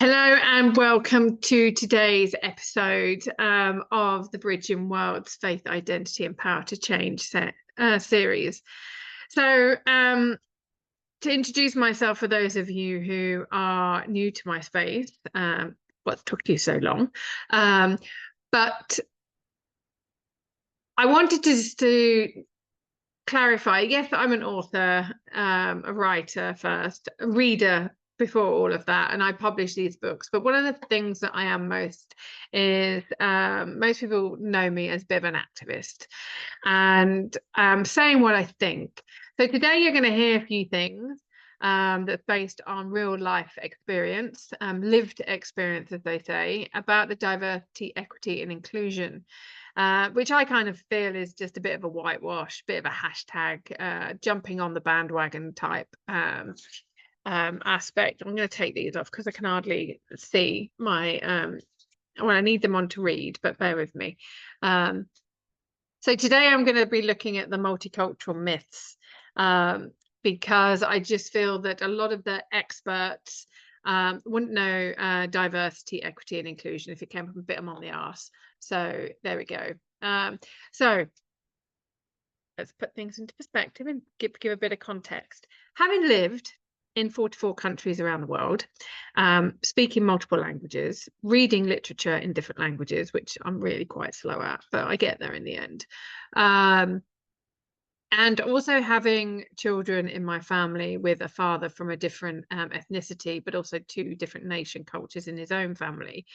Hello and welcome to today's episode of the Bridging Worlds Faith, Identity and Power to Change series. So to introduce myself for those of you who are new to my space, what took you so long, but I wanted to clarify, yes, I'm an author, a writer first, a reader before all of that, and I publish these books. But one of the things that I am most is most people know me as a bit of an activist and saying what I think. So today you're going to hear a few things that's based on real life experience, lived experience, as they say, about the diversity, equity and inclusion. Which I kind of feel is just a bit of a whitewash, bit of a hashtag, jumping on the bandwagon type aspect. I'm going to take these off because I can hardly see my, well, I need them on to read, but bear with me. So today I'm going to be looking at the multicultural myths because I just feel that a lot of the experts wouldn't know diversity, equity and inclusion if it came from a bit on the arse. So there we go. So let's put things into perspective and give a bit of context. Having lived in 44 countries around the world, speaking multiple languages, reading literature in different languages, which I'm really quite slow at, but I get there in the end. And also having children in my family with a father from a different ethnicity, but also two different nation cultures in his own family.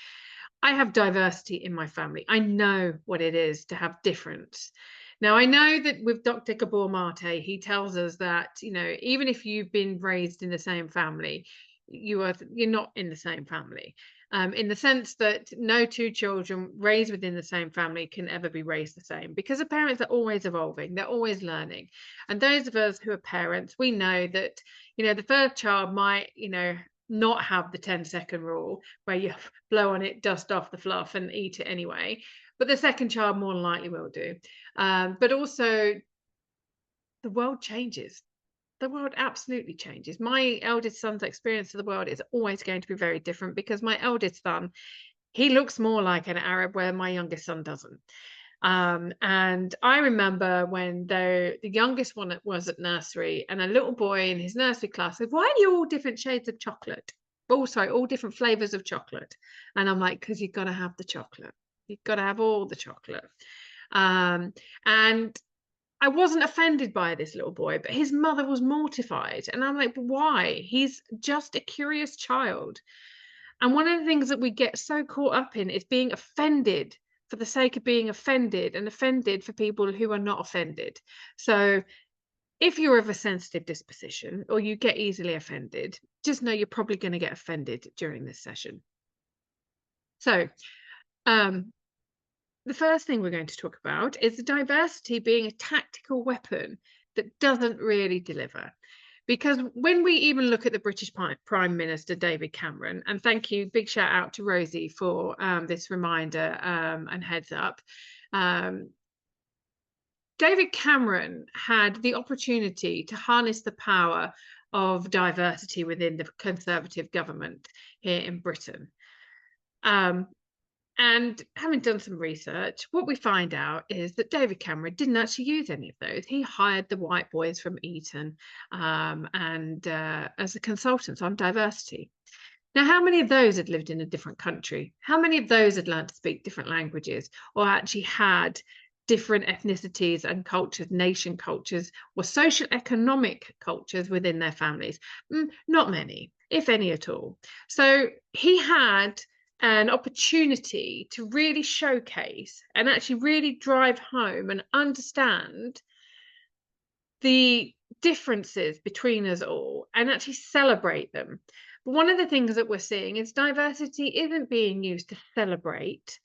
I have diversity in my family. I know what it is to have difference. Now, I know that with Dr. Gabor Mate, he tells us that, you know, even if you've been raised in the same family, you're not in the same family. In the sense that no two children raised within the same family can ever be raised the same, because the parents are always evolving, they're always learning. And those of us who are parents, we know that, you know, the first child might, you know, not have the 10-second rule where you blow on it, dust off the fluff and eat it anyway, but the second child more than likely will do. But also the world changes. The world absolutely changes. My eldest son's experience of the world is always going to be very different because my eldest son, he looks more like an Arab where my youngest son doesn't. And I remember when the youngest one was at nursery and a little boy in his nursery class said, "Why are you all different shades of chocolate?" Oh, sorry, all different flavors of chocolate. And I'm like, because you've got to have the chocolate. You've got to have all the chocolate. And I wasn't offended by this little boy, but his mother was mortified. And I'm like, why? He's just a curious child. And one of the things that we get so caught up in is being offended for the sake of being offended, and offended for people who are not offended. So if you're of a sensitive disposition or you get easily offended, just know you're probably going to get offended during this session. So the first thing we're going to talk about is the diversity being a tactical weapon that doesn't really deliver. Because when we even look at the British Prime Minister, David Cameron, and thank you, big shout out to Rosie for this reminder and heads up. David Cameron had the opportunity to harness the power of diversity within the Conservative government here in Britain. And having done some research, what we find out is that David Cameron didn't actually use any of those. He hired the white boys from Eton as a consultants on diversity. Now, how many of those had lived in a different country? How many of those had learned to speak different languages or actually had different ethnicities and cultures, nation cultures, or social economic cultures within their families? Not many, if any at all. So he had an opportunity to really showcase and actually really drive home and understand the differences between us all and actually celebrate them. But one of the things that we're seeing is diversity isn't being used to celebrate.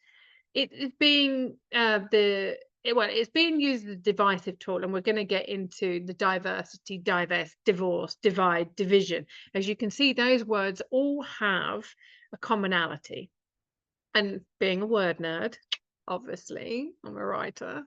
It is being it's being used as a divisive tool, and we're going to get into the diversity, divest, divorce, divide, division. As you can see, those words all have a commonality. And being a word nerd, obviously, I'm a writer.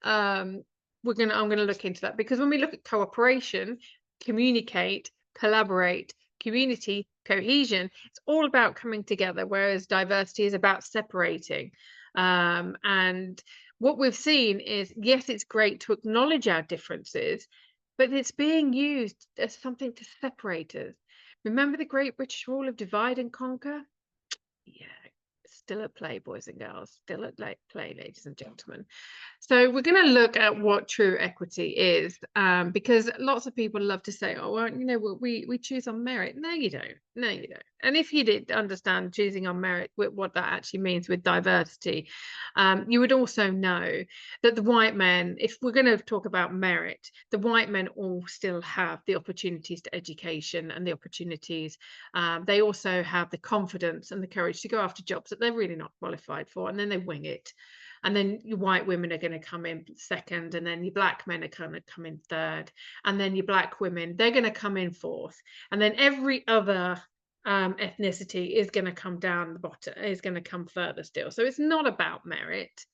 I'm going to look into that, because when we look at cooperation, communicate, collaborate, community, cohesion. It's all about coming together, whereas diversity is about separating. And what we've seen is, yes, it's great to acknowledge our differences, but it's being used as something to separate us. Remember the great British rule of divide and conquer? Yeah, still at play, boys and girls, still at play, ladies and gentlemen. So we're going to look at what true equity is, because lots of people love to say, "Oh, well, you know, we choose on merit." No, you don't. No, you don't. And if you did understand choosing on merit, what that actually means with diversity, you would also know that the white men, if we're going to talk about merit, the white men all still have the opportunities to education and the opportunities. They also have the confidence and the courage to go after jobs that they're really not qualified for, and then they wing it. And then your white women are going to come in second, and then your black men are going to come in third, and then your black women, they're going to come in fourth, and then every other ethnicity is going to come down the bottom, is going to come further still. So it's not about merit,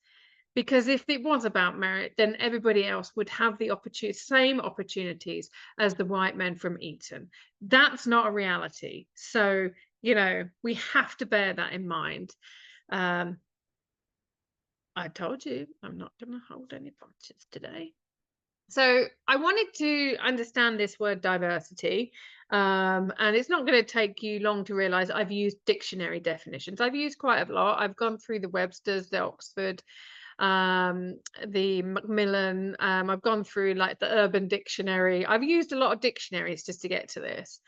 because if it was about merit, then everybody else would have the same opportunities as the white men from Eton. That's not a reality. So, you know, we have to bear that in mind. I told you I'm not going to hold any punches today. So I wanted to understand this word diversity, and it's not going to take you long to realize I've used dictionary definitions. I've used quite a lot. I've gone through the Webster's, the Oxford, the Macmillan. I've gone through like the Urban Dictionary. I've used a lot of dictionaries just to get to this.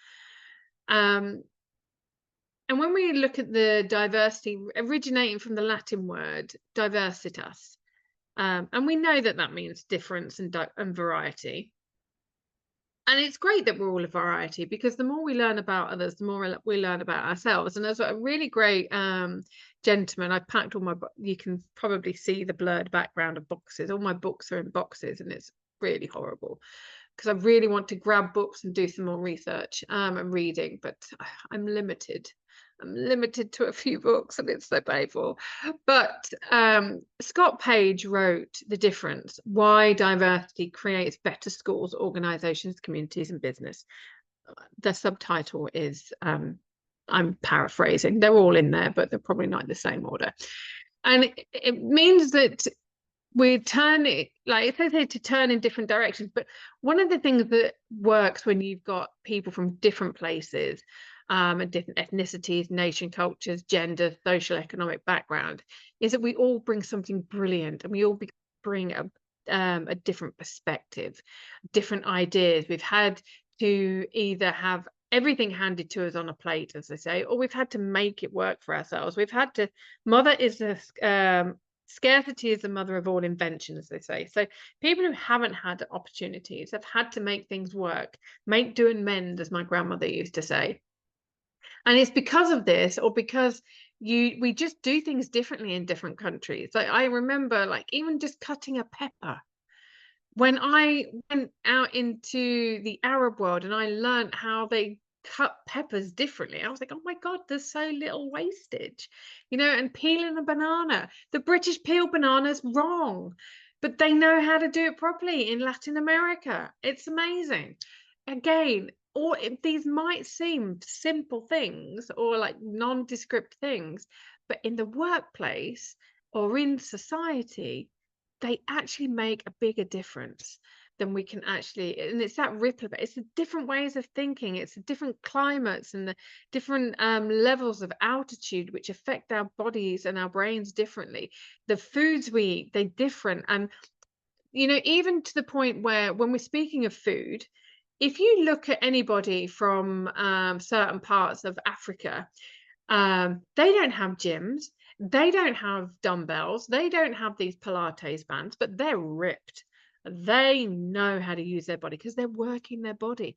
And when we look at the diversity originating from the Latin word diversitas, and we know that that means difference and variety. And it's great that we're all a variety, because the more we learn about others, the more we learn about ourselves. And there's a really great gentleman. I've packed all my you can probably see the blurred background of boxes. All my books are in boxes, and it's really horrible, because I really want to grab books and do some more research and reading, but I'm limited. I'm limited to a few books, and it's so painful. But Scott Page wrote The Difference: Why Diversity Creates Better Schools, Organizations, Communities, and Business. The subtitle is, I'm paraphrasing, they're all in there, but they're probably not in the same order. And it means that we turn it, like it says here, to turn in different directions. But one of the things that works when you've got people from different places, and different ethnicities, nation, cultures, gender, social, economic background, is that we all bring something brilliant, and we all bring a different perspective, different ideas. We've had to either have everything handed to us on a plate, as they say, or we've had to make it work for ourselves. We've had to, scarcity is the mother of all invention, as they say. So people who haven't had opportunities have had to make things work, make do and mend, as my grandmother used to say. And it's because of this, or because we just do things differently in different countries. Like I remember, like even just cutting a pepper. When I went out into the Arab world and I learned how they cut peppers differently, I was like, oh my God, there's so little wastage, you know. And peeling a banana, the British peel bananas wrong, but they know how to do it properly in Latin America. It's amazing. Again, or these might seem simple things or like nondescript things, but in the workplace or in society, they actually make a bigger difference than we can actually. And it's that ripple effect. It's the different ways of thinking, it's the different climates and the different levels of altitude which affect our bodies and our brains differently. The foods we eat, they're different. And you know, even to the point where when we're speaking of food, if you look at anybody from certain parts of Africa, they don't have gyms, they don't have dumbbells, they don't have these Pilates bands, but they're ripped. They know how to use their body because they're working their body.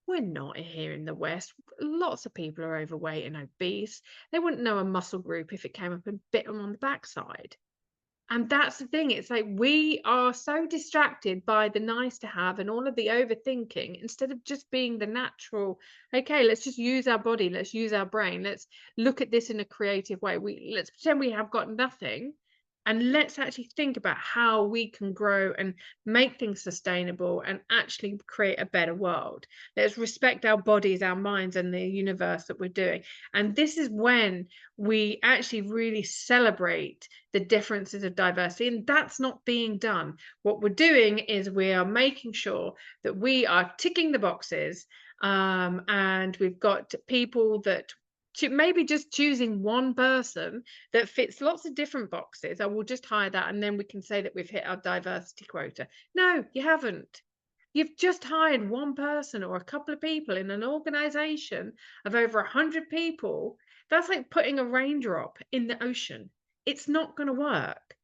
We're not here in the West. Lots of people are overweight and obese. They wouldn't know a muscle group if it came up and bit them on the backside. And that's the thing. It's like we are so distracted by the nice to have and all of the overthinking, instead of just being the natural, okay, let's just use our body, let's use our brain, let's look at this in a creative way. Let's pretend we have got nothing and let's actually think about how we can grow and make things sustainable and actually create a better world. Let's respect our bodies, our minds, and the universe that we're doing. And this is when we actually really celebrate the differences of diversity, and that's not being done. What we're doing is we are making sure that we are ticking the boxes, and we've got people that maybe just choosing one person that fits lots of different boxes. I will just hire that, and then we can say that we've hit our diversity quota. No, you haven't. You've just hired one person or a couple of people in an organization of over 100 people. That's like putting a raindrop in the ocean. It's not going to work.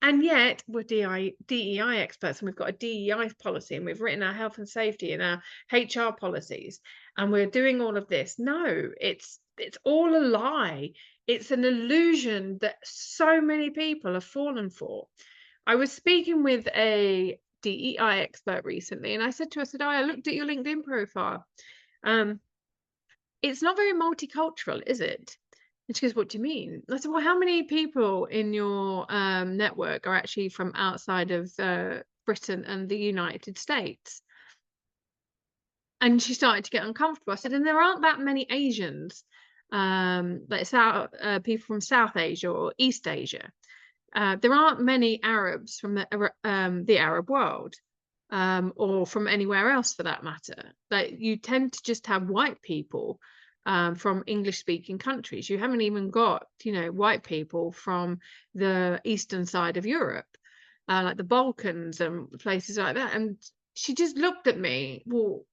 And yet we're DEI experts, and we've got a DEI policy, and we've written our health and safety and our HR policies, and we're doing all of this. No, it's all a lie. It's an illusion that so many people have fallen for. I was speaking with a DEI expert recently, and I said to her, "Oh, I looked at your LinkedIn profile. It's not very multicultural, is it?" And she goes, "What do you mean?" I said, "Well, how many people in your network are actually from outside of Britain and the United States?" And she started to get uncomfortable. I said, "And there aren't that many Asians, like people from South Asia or East Asia. There aren't many Arabs from the Arab world, or from anywhere else for that matter. Like, you tend to just have white people from English-speaking countries. You haven't even got, white people from the eastern side of Europe, like the Balkans and places like that." And she just looked at me, "Well,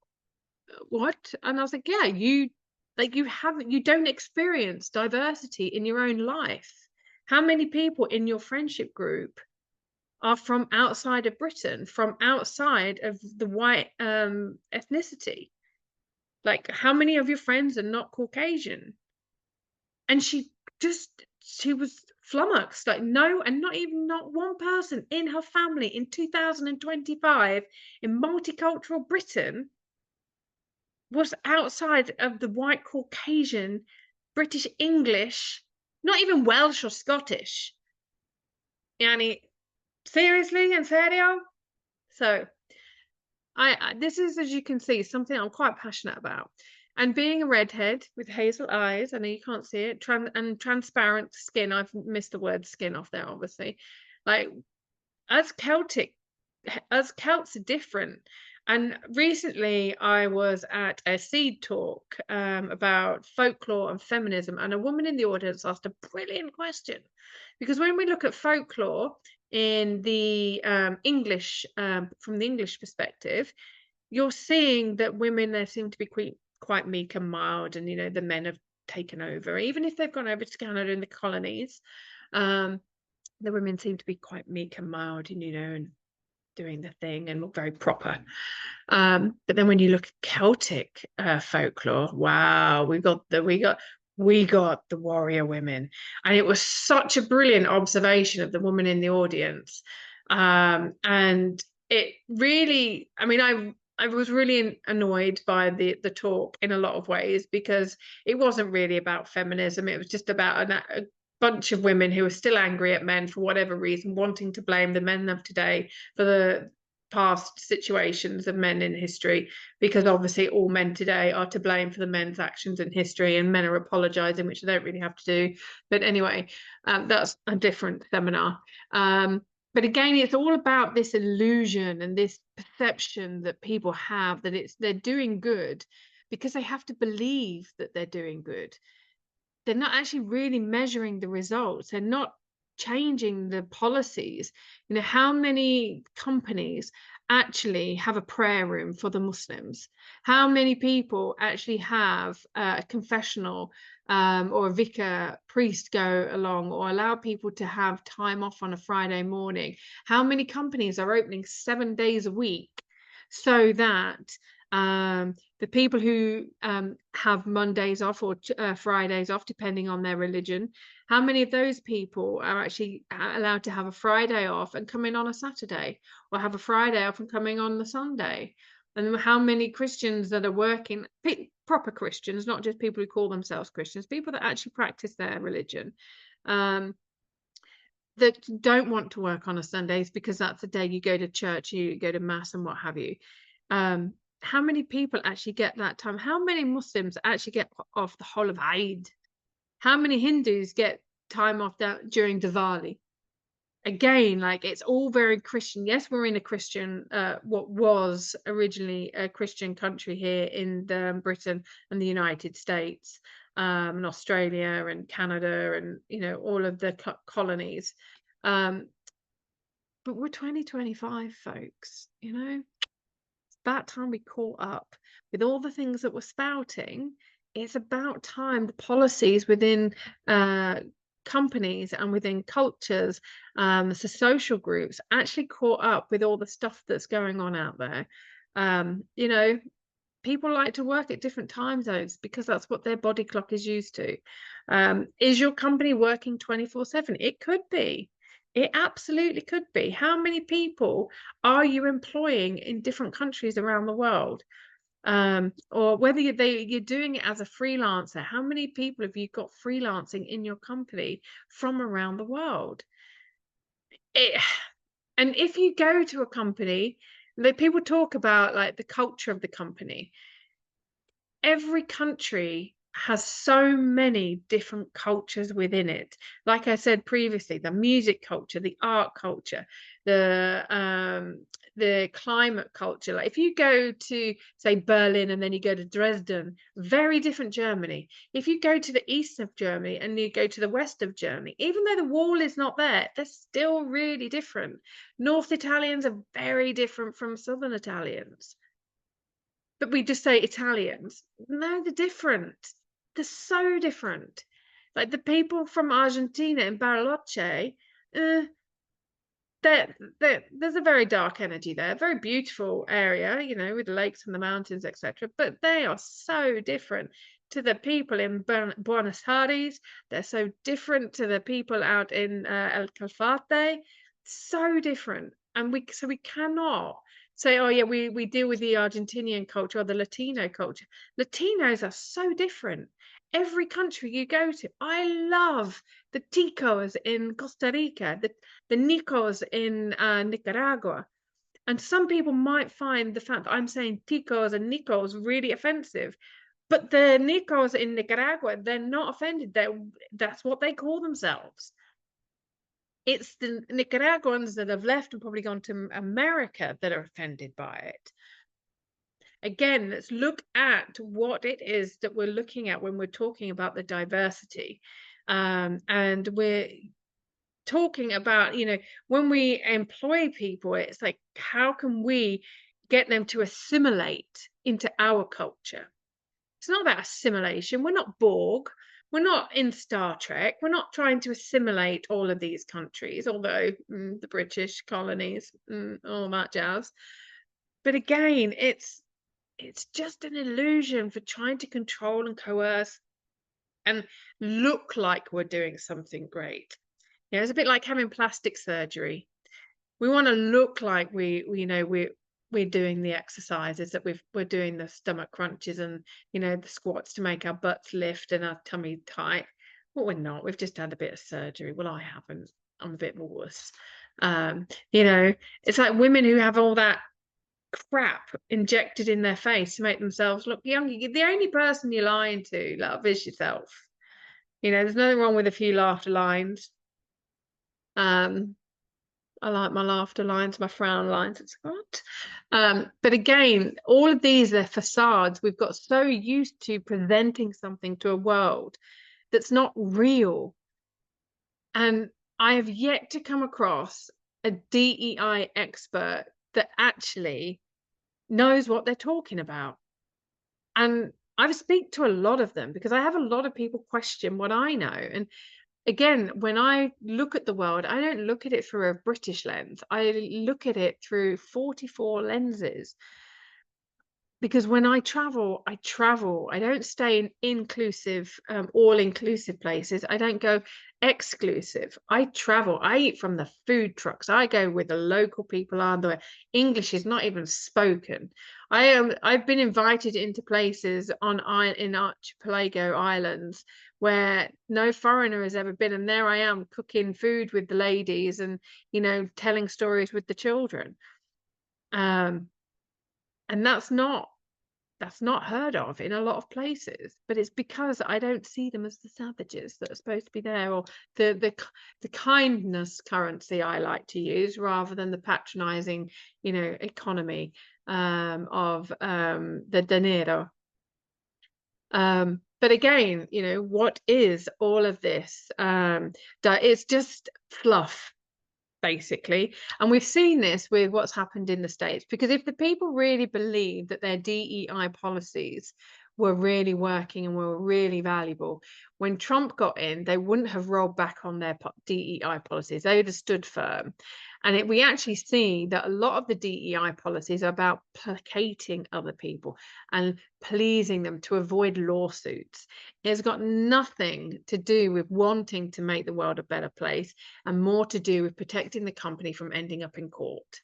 what?" And I was like, "Yeah, you don't experience diversity in your own life. How many people in your friendship group are from outside of Britain, from outside of the white ethnicity? Like, how many of your friends are not Caucasian?" And she was flummoxed, like, no, and not one person in her family in 2025 in multicultural Britain was outside of the white Caucasian British English, not even Welsh or Scottish. Yani, seriously, in serio? So this is, as you can see, something I'm quite passionate about. And being a redhead with hazel eyes, I know you can't see it, and transparent skin. I've missed the word skin off there, obviously. Like, as Celts are different. And recently I was at a seed talk about folklore and feminism, and a woman in the audience asked a brilliant question. Because when we look at folklore in the English, from the English perspective, you're seeing that women there seem to be quite meek and mild, and the men have taken over, even if they've gone over to Canada in the colonies. The women seem to be quite meek and mild, and doing the thing and look very proper. But then when you look at Celtic folklore, wow, we got the warrior women. And it was such a brilliant observation of the woman in the audience. And it really, I mean, I was really annoyed by the talk in a lot of ways, because it wasn't really about feminism. It was just about a bunch of women who are still angry at men for whatever reason, wanting to blame the men of today for the past situations of men in history, because obviously all men today are to blame for the men's actions in history, and men are apologizing, which they don't really have to do. But anyway, that's a different seminar. But again, it's all about this illusion and this perception that people have that they're doing good because they have to believe that they're doing good. They're not actually really measuring the results. They're not changing the policies. How many companies actually have a prayer room for the Muslims? How many people actually have a confessional or a vicar priest go along, or allow people to have time off on a Friday morning? How many companies are opening 7 days a week so that the people who have Mondays off or Fridays off, depending on their religion, how many of those people are actually allowed to have a Friday off and come in on a Saturday, or have a Friday off and coming on the Sunday? And how many Christians that are working, proper Christians, not just people who call themselves Christians, people that actually practice their religion, that that don't want to work on a Sundays because that's the day you go to church, you go to mass and what have you. How many people actually get that time? How many Muslims actually get off the whole of Eid? How many Hindus get time off that during Diwali? Again, like, it's all very Christian. Yes, we're in a Christian, what was originally a Christian country here in Britain and the United States, and Australia and Canada and, you know, all of the colonies. But we're 2025, folks, you know? It's about time we caught up with all the things that we're spouting. It's about time the policies within companies and within cultures, the social groups actually caught up with all the stuff that's going on out there. You know, people like to work at different time zones because that's what their body clock is used to. Is your company working 24/7? It could be. It absolutely could be. How many people are you employing in different countries around the world? Or whether you're doing it as a freelancer, how many people have you got freelancing in your company from around the world? And if you go to a company, like, people talk about like the culture of the company. Every country has so many different cultures within it. Like I said previously, the music culture, the art culture, the climate culture. Like, if you go to, say, Berlin and then you go to Dresden, very different Germany. If you go to the east of Germany and you go to the west of Germany, even though the wall is not there, they're still really different. North Italians are very different from Southern Italians. But we just say Italians. No, they're different. They're so different. Like, the people from Argentina in Bariloche, there's a very dark energy there. Very beautiful area, you know, with the lakes and the mountains, etc. But they are so different to the people in Buenos Aires. They're so different to the people out in El Calafate. So different, and we cannot say, oh yeah, we deal with the Argentinian culture or the Latino culture. Latinos are so different. Every country you go to, I love the ticos in Costa Rica, the nicos in Nicaragua. And some people might find the fact that I'm saying ticos and nicos really offensive, but the nicos in Nicaragua, they're not offended. That's what they call themselves. It's the Nicaraguans that have left and probably gone to America that are offended by it. Again, let's look at what it is that we're looking at when we're talking about the diversity. And we're talking about, you know, when we employ people, it's like, how can we get them to assimilate into our culture? It's not about assimilation. We're not Borg. We're not in Star Trek. We're not trying to assimilate all of these countries, although the British colonies, all that jazz. But again, it's just an illusion for trying to control and coerce and look like we're doing something great. You know, it's a bit like having plastic surgery. We want to look like we're doing the exercises, that we're doing the stomach crunches and, you know, the squats to make our butts lift and our tummy tight. Well, we're not. We've just had a bit of surgery. Well, I haven't. I'm a bit of a wuss. You know, it's like women who have all that crap injected in their face to make themselves look younger. The only person you're lying to, love, is yourself. You know, there's nothing wrong with a few laughter lines. I like my laughter lines, my frown lines. It's what? But again, all of these are facades. We've got so used to presenting something to a world that's not real. And I have yet to come across a DEI expert that actually knows what they're talking about. And I've speak to a lot of them because I have a lot of people question what I know. And again, when I look at the world, I don't look at it through a British lens. I look at it through 44 lenses. Because when I travel, I travel. I don't stay in inclusive, all-inclusive places. I don't go exclusive. I travel. I eat from the food trucks. I go where the local people are. The English is not even spoken. I've been invited into places in archipelago islands where no foreigner has ever been, and there I am cooking food with the ladies and, telling stories with the children. Um, and that's not heard of in a lot of places, but it's because I don't see them as the savages that are supposed to be there, or the kindness currency I like to use, rather than the patronizing, economy of the dinero. But again, what is all of this? That it's just fluff, basically. And we've seen this with what's happened in the States, because if the people really believed that their DEI policies were really working and were really valuable, when Trump got in, they wouldn't have rolled back on their DEI policies. They would have stood firm. And we actually see that a lot of the DEI policies are about placating other people and pleasing them to avoid lawsuits. It's got nothing to do with wanting to make the world a better place, and more to do with protecting the company from ending up in court.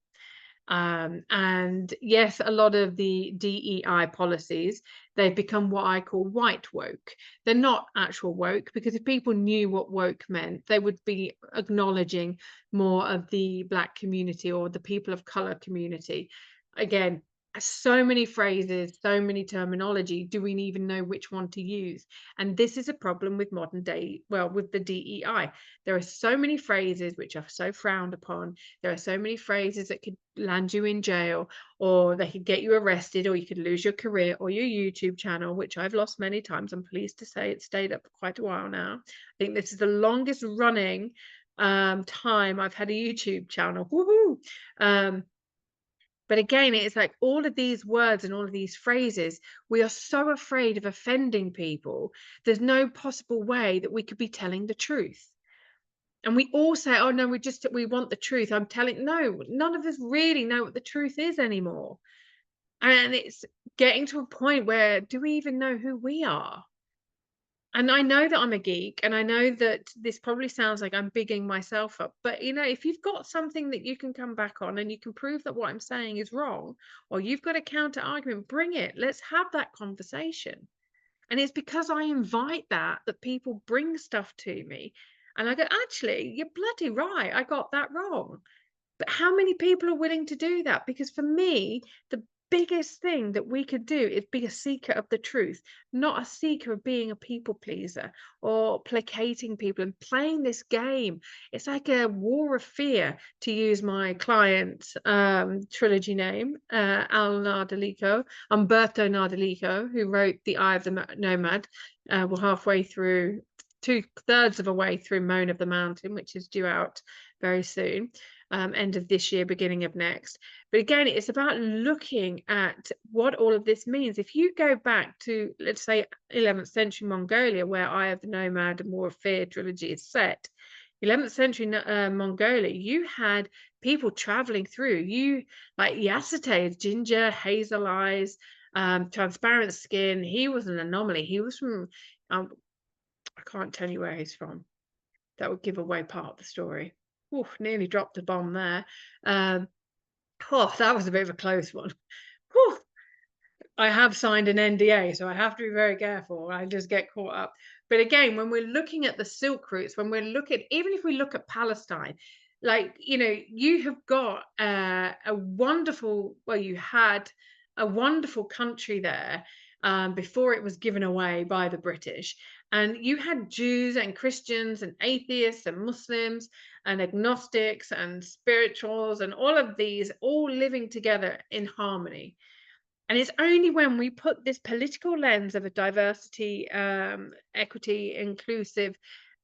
And yes, a lot of the DEI policies, they've become what I call white woke. They're not actual woke, because if people knew what woke meant, they would be acknowledging more of the Black community or the people of color community. Again, so many phrases, so many terminology. Do we even know which one to use? And this is a problem with modern day, well, with the DEI. There are so many phrases which are so frowned upon. There are so many phrases that could land you in jail, or they could get you arrested, or you could lose your career or your YouTube channel, which I've lost many times. I'm pleased to say it's stayed up for quite a while now. I think this is the longest running time I've had a YouTube channel. Woohoo! But again, it's like all of these words and all of these phrases, we are so afraid of offending people. There's no possible way that we could be telling the truth. And we all say, oh no, we want the truth. I'm telling, no, none of us really know what the truth is anymore. And it's getting to a point where, do we even know who we are? And I know that I'm a geek, and I know that this probably sounds like I'm bigging myself up, but if you've got something that you can come back on and you can prove that what I'm saying is wrong, or you've got a counter argument, bring it. Let's have that conversation. And it's because I invite that people bring stuff to me. And I go, actually, you're bloody right. I got that wrong. But how many people are willing to do that? Because for me, the biggest thing that we could do is be a seeker of the truth, not a seeker of being a people pleaser or placating people and playing this game. It's like a war of fear, to use my client's trilogy name, Al Nardalico, Umberto Nardalico, who wrote The Eye of the Nomad. We're halfway through, two-thirds of a way through Moan of the Mountain, which is due out very soon. End of this year, beginning of next. But again, it's about looking at what all of this means. If you go back to, let's say, 11th century Mongolia, where Eye of the Nomad and War of Fear trilogy is set, 11th century Mongolia, you had people traveling through. You like Yasate, ginger, hazel eyes, transparent skin. He was an anomaly. He was from, I can't tell you where he's from. That would give away part of the story. Ooh, nearly dropped a bomb there. That was a bit of a close one. Whew. I have signed an NDA, so I have to be very careful. I just get caught up. But again, when we're looking at the Silk routes, when we're looking, even if we look at Palestine, like, you have got you had a wonderful country there before it was given away by the British. And you had Jews and Christians and atheists and Muslims and agnostics and spirituals and all of these all living together in harmony. And it's only when we put this political lens of a diversity, equity, inclusive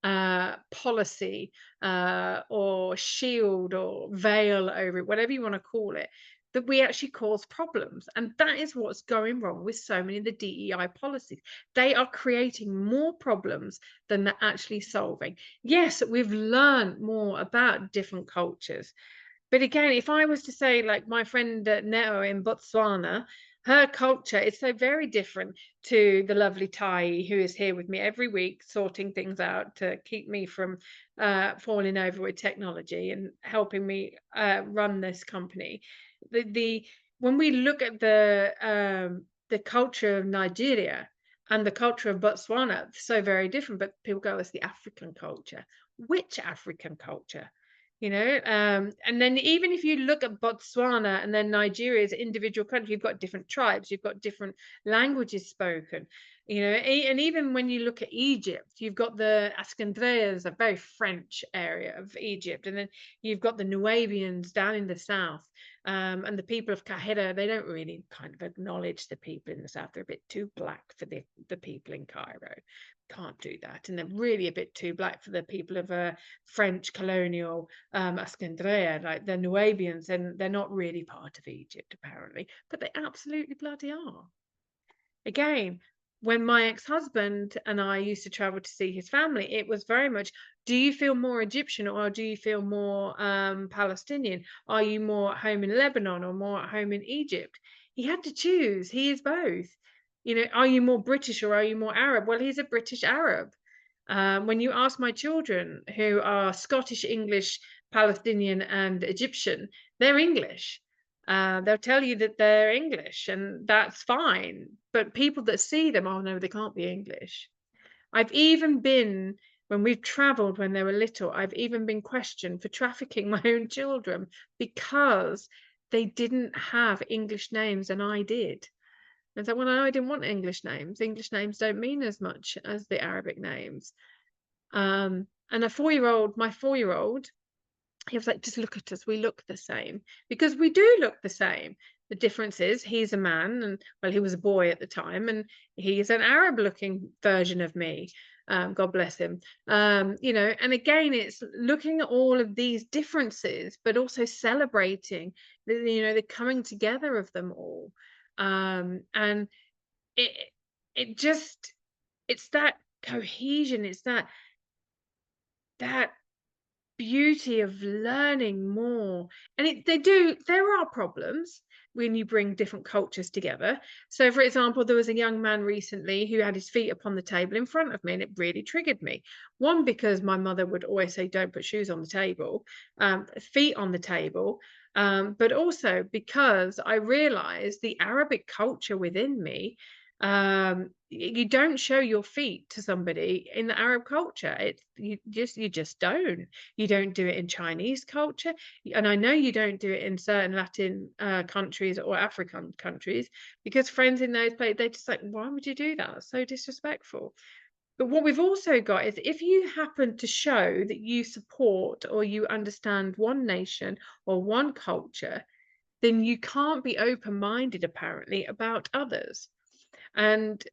policy or shield or veil over it, whatever you want to call it, that we actually cause problems. And that is what's going wrong with so many of the DEI policies. They are creating more problems than they're actually solving. Yes, we've learned more about different cultures. But again, if I was to say, like my friend Neo in Botswana, her culture is so very different to the lovely Tai, who is here with me every week, sorting things out to keep me from falling over with technology and helping me run this company. When we look at the culture of Nigeria, And the culture of Botswana, so very different, but people go, it's the African culture. Which African culture? And then even if you look at Botswana and then Nigeria as an individual country, you've got different tribes, you've got different languages spoken. And even when you look at Egypt, you've got the Ascandreas, a very French area of Egypt, and then you've got the Nubians down in the south. And the people of Kahira, they don't really kind of acknowledge the people in the south. They're a bit too black for the people in Cairo. Can't do that. And they're really a bit too black for the people of French colonial Ascandria, like the Nubians, and they're not really part of Egypt, apparently, but they absolutely bloody are. Again, when my ex-husband and I used to travel to see his family, it was very much, do you feel more Egyptian or do you feel more Palestinian? Are you more at home in Lebanon or more at home in Egypt? He had to choose. He is both. Are you more British or are you more Arab? Well, he's a British Arab. When you ask my children who are Scottish, English, Palestinian, and Egyptian, they're English. They'll tell you that they're English, and that's fine. But people that see them, oh no, they can't be English. I've even been, when we've traveled when they were little, I've even been questioned for trafficking my own children because they didn't have English names and I did. And so, well, no, I didn't want English names. English names don't mean as much as the Arabic names. And my 4-year-old, he was like, just look at us, we look the same, because we do look the same. The difference is he's a man, and well, he was a boy at the time, and he's an Arab looking version of me. God bless him. And again, it's looking at all of these differences, but also celebrating the coming together of them all. And it's that cohesion, it's that beauty of learning more. And there are problems when you bring different cultures together. So for example, there was a young man recently who had his feet upon the table in front of me, and it really triggered me. One, because my mother would always say, don't put shoes on the table, feet on the table. But also because I realized the Arabic culture within me. You don't show your feet to somebody in the Arab culture. You just don't. You don't do it in Chinese culture, and I know you don't do it in certain Latin countries or African countries, because friends in those places, they're just like, why would you do that? That's so disrespectful. But what we've also got is, if you happen to show that you support or you understand one nation or one culture, then you can't be open-minded, apparently, about others. And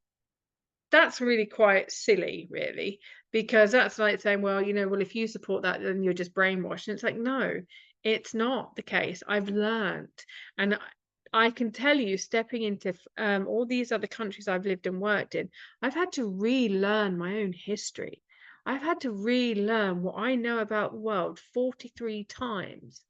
that's really quite silly, really, because that's like saying, well, if you support that, then you're just brainwashed. And it's like, no, it's not the case. I've learned, and I can tell you, stepping into all these other countries I've lived and worked in, I've had to relearn my own history. I've had to relearn what I know about the world 43 times.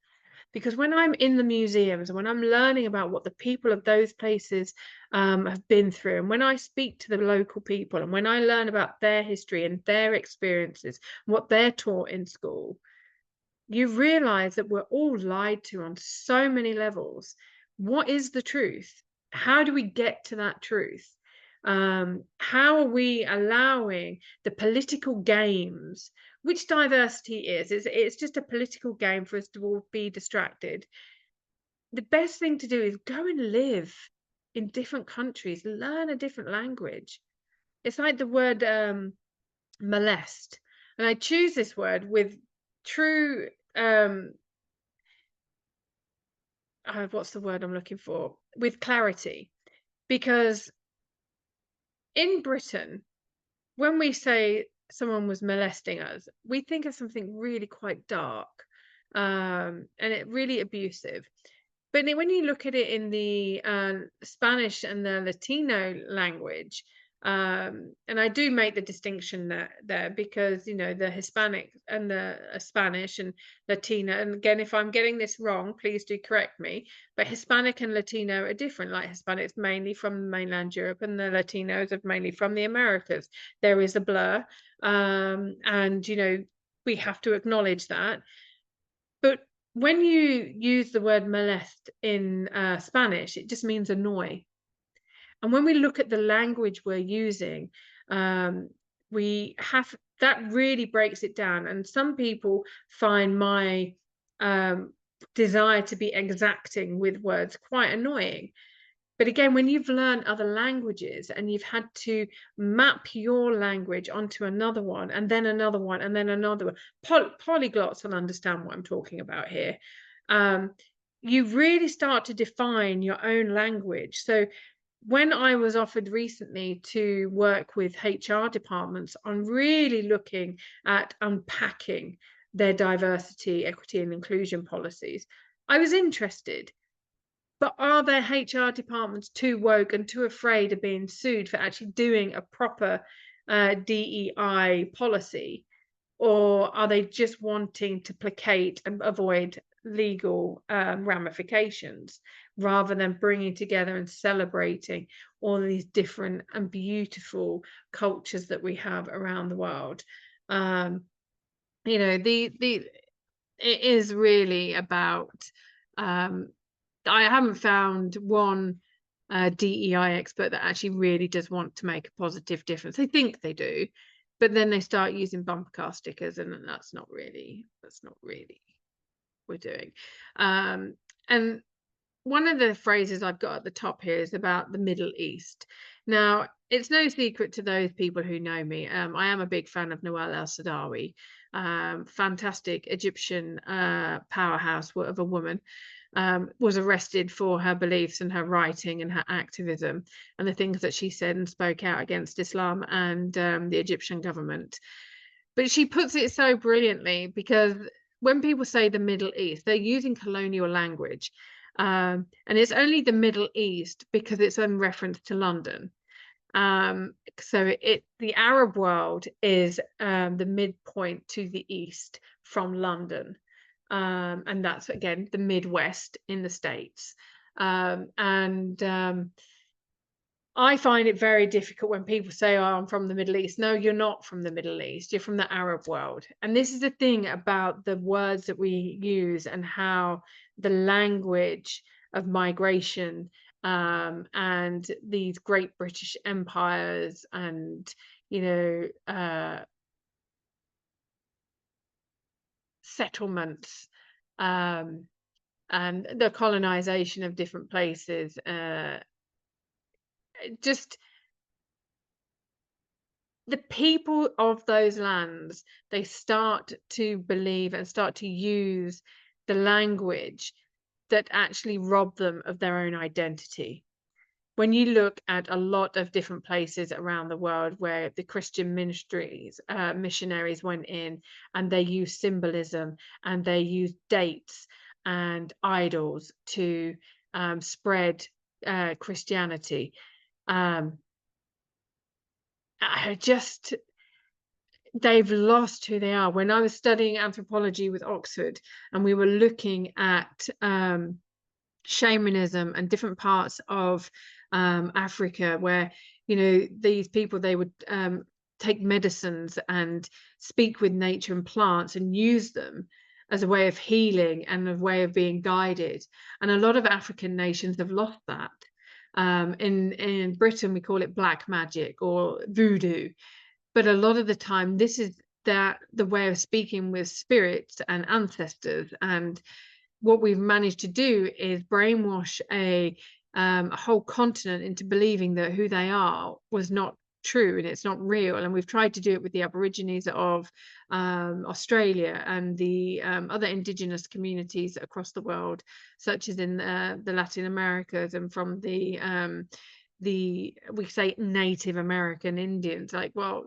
Because when I'm in the museums and when I'm learning about what the people of those places have been through, and when I speak to the local people, and when I learn about their history and their experiences, what they're taught in school, you realize that we're all lied to on so many levels. What is the truth? How do we get to that truth? How are we allowing the political games, which diversity is? It's just a political game for us to all be distracted. The best thing to do is go and live in different countries, learn a different language. It's like the word molest. And I choose this word with true, what's the word I'm looking for? With clarity. Because in Britain, when we say someone was molesting us, we think of something really quite dark, and it really abusive. But when you look at it in the Spanish and the Latino language, and I do make the distinction there because the Hispanic and the Spanish and Latino, and again, if I'm getting this wrong, please do correct me. But Hispanic and Latino are different. Like Hispanics mainly from mainland Europe, and the Latinos are mainly from the Americas. There is a blur, and we have to acknowledge that. But when you use the word molest in Spanish, it just means annoy. And when we look at the language we're using, we have that really breaks it down. And some people find my um, desire to be exacting with words quite annoying. But again, when you've learned other languages and you've had to map your language onto another one, and then another one, and then another one, polyglots will understand what I'm talking about here. Um, you really start to define your own language. So when I was offered recently to work with HR departments on really looking at unpacking their diversity, equity, and inclusion policies, I was interested. But are their HR departments too woke and too afraid of being sued for actually doing a proper DEI policy? Or are they just wanting to placate and avoid legal ramifications rather than bringing together and celebrating all these different and beautiful cultures that we have around the world? You know, it is really about I haven't found one DEI expert that actually really does want to make a positive difference. They think they do, but then they start using bumper car stickers, and that's not really what we're doing. And one of the phrases I've got at the top here is about the Middle East. Now, it's no secret to those people who know me. I am a big fan of Noel El Sadawi, fantastic Egyptian powerhouse of a woman. Was arrested for her beliefs and her writing and her activism and the things that she said and spoke out against Islam and the Egyptian government. But she puts it so brilliantly, because when people say the Middle East, they're using colonial language. And it's only the Middle East because it's in reference to London. So the Arab world is the midpoint to the east from London. And that's again the Midwest in the States. I find it very difficult when people say, "Oh, I'm from the Middle East." No, you're not from the Middle East. You're from the Arab world. And this is the thing about the words that we use and how the language of migration and these great British empires and, you know, settlements um, and the colonization of different places, just the people of those lands, they start to believe and start to use the language that actually rob them of their own identity. When you look at a lot of different places around the world where the Christian ministries, missionaries went in and they used symbolism and they used dates and idols to spread Christianity. I just they've lost who they are. When I was studying anthropology with Oxford and we were looking at shamanism and different parts of Africa where, you know, these people, they would take medicines and speak with nature and plants and use them as a way of healing and a way of being guided. And a lot of African nations have lost that. In Britain, we call it black magic or voodoo. But a lot of the time, this is the way of speaking with spirits and ancestors. And what we've managed to do is brainwash a whole continent into believing that who they are was not true and it's not real. And we've tried to do it with the Aborigines of Australia and the other indigenous communities across the world, such as in the Latin Americas and from the we say Native American Indians. Like, well,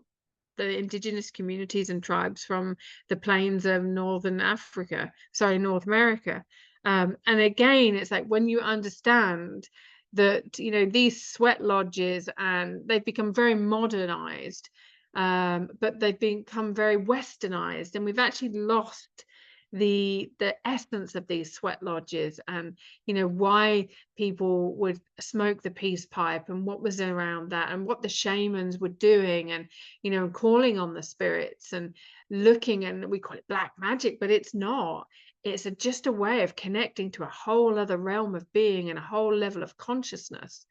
the indigenous communities and tribes from the plains of North America. And again, it's like when you understand that, you know, these sweat lodges and they've become very modernized, but they've become very westernized, and we've actually lost the essence of these sweat lodges and, you know, why people would smoke the peace pipe and what was around that and what the shamans were doing and, you know, calling on the spirits and looking, and we call it black magic, but it's not. It's just a way of connecting to a whole other realm of being and a whole level of consciousness.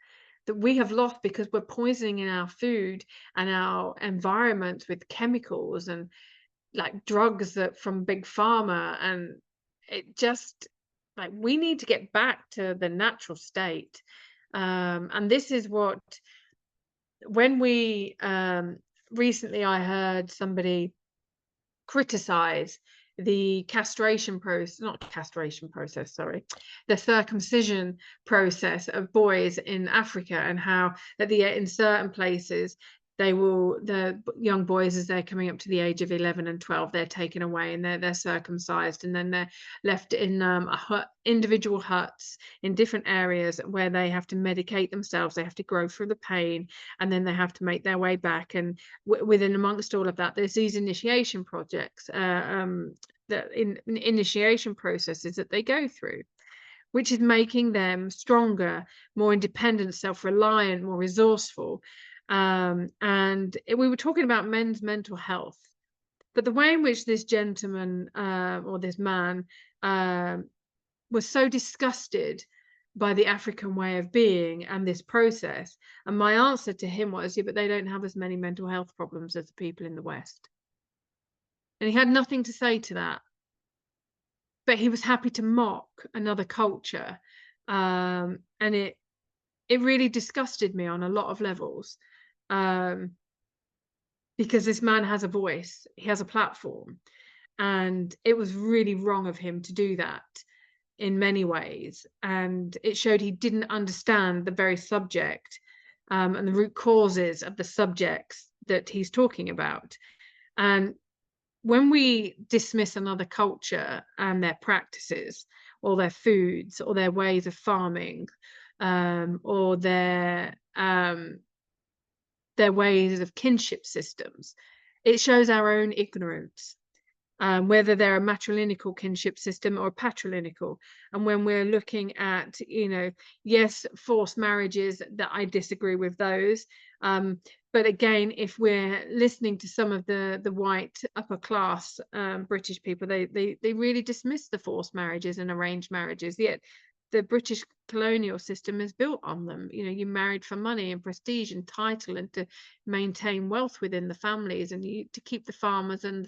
that we have lost because we're poisoning our food and our environment with chemicals and like drugs that from big pharma, and it just like we need to get back to the natural state. And this is what when we recently I heard somebody criticize the castration process, not castration process, sorry, the circumcision process of boys in Africa, and how that in certain places the young boys, as they're coming up to the age of 11 and 12, they're taken away and they're circumcised, and then they're left in individual huts in different areas where they have to medicate themselves, they have to grow through the pain, and then they have to make their way back. And within amongst all of that, there's these initiation projects, initiation processes that they go through, which is making them stronger, more independent, self-reliant, more resourceful. And we were talking about men's mental health, but the way in which this gentleman or this man was so disgusted by the African way of being and this process. And my answer to him was, yeah, but they don't have as many mental health problems as the people in the West. And he had nothing to say to that. But he was happy to mock another culture. And it really disgusted me on a lot of levels. Because this man has a voice, he has a platform. And it was really wrong of him to do that in many ways, and it showed he didn't understand the very subject and the root causes of the subjects that he's talking about. And when we dismiss another culture and their practices or their foods or their ways of farming, or their ways of kinship systems, it shows our own ignorance. Whether they're a matrilineal kinship system or a patrilineal. And when we're looking at, yes, forced marriages, that I disagree with those. But again, if we're listening to some of the white upper class British people, they really dismiss the forced marriages and arranged marriages, yet the British colonial system is built on them. You married for money and prestige and title, and to maintain wealth within the families, and to keep the farmers and